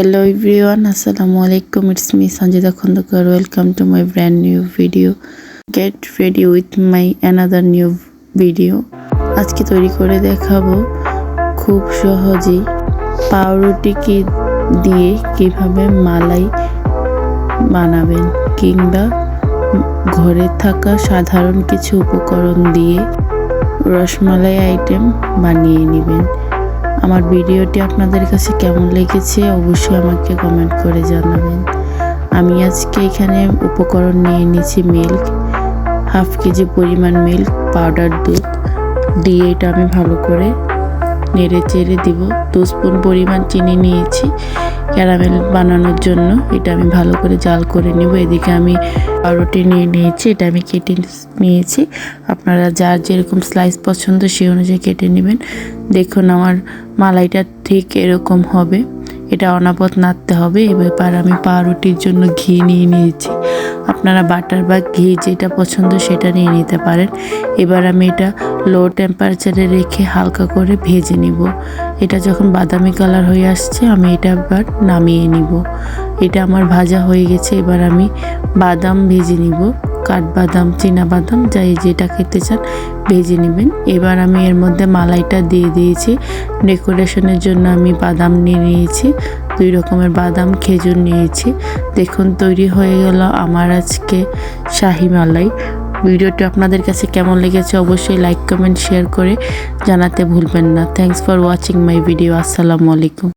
Hello everyone, Assalamualaikum. It's me Sanjita Khondokar. Welcome to my brand new video. Get ready with my another new video. আজকে তৈরি করে দেখাবো খুব সহজেই পাউরুটিকে দিয়ে কিভাবে মালাই বানাবেন কিংবা ঘরে থাকা সাধারণ কিছু উপকরণ দিয়ে রসমালাই আইটেম বানিয়ে নেবেন। আমার ভিডিওটি আপনাদের কাছে কেমন লেগেছে অবশ্যই আমাকে কমেন্ট করে জানাবেন। আমি আজকে এখানে উপকরণ নিয়ে নিয়েছি মিল্ক, হাফ কেজি পরিমাণ মিল্ক, পাউডার দুধ দিয়ে এটা আমি ভালো করে নেড়ে চেড়ে দিব। 2 স্পুন পরিমাণ চিনি নিয়েছি ক্যারামেল বানানোর জন্য। এটা আমি ভালো করে জাল করে নেব। এদিকে আমি পাউরুটি নিয়ে নিয়েছি, এটা আমি কেটে নিয়েছি। আপনারা যার যেরকম স্লাইস পছন্দ সেই অনুযায়ী কেটে নেবেন। দেখুন আমার মালাইটা ঠিক এরকম হবে, এটা অনাবত নাড়তে হবে। এবার আমি পাউরুটির জন্য ঘি নিয়ে নিয়েছি। আপনারা বাটার বা ঘি যেটা পছন্দ সেটা নিয়ে নিতে পারেন। এবার আমি এটা লো টেম্পারেচারে রেখে হালকা করে ভেজে নিব। এটা যখন বাদামি কালার হয়ে আসছে আমি এটা এবার নামিয়ে নিব। এটা আমার ভাজা হয়ে গেছে। এবার আমি বাদাম ভেজে নিব, কাঠবাদাম, চীনা বাদাম যাই যেটা খেতে চান ভেজে নেবেন। এবার আমি এর মধ্যে মালাইটা দিয়ে দিয়েছি। ডেকোরেশনের জন্য আমি বাদাম নিয়ে নিয়েছি, 2 রকমের বাদাম, খেজুর নিয়েছি। দেখুন তৈরি হয়ে গেল আমার আজকে শাহি মালাই। ভিডিওটি আপনাদের কাছে কেমন লেগেছে অবশ্যই লাইক, কমেন্ট, শেয়ার করে জানাতে ভুলবেন না। Thanks for watching my video. আসসালামু আলাইকুম।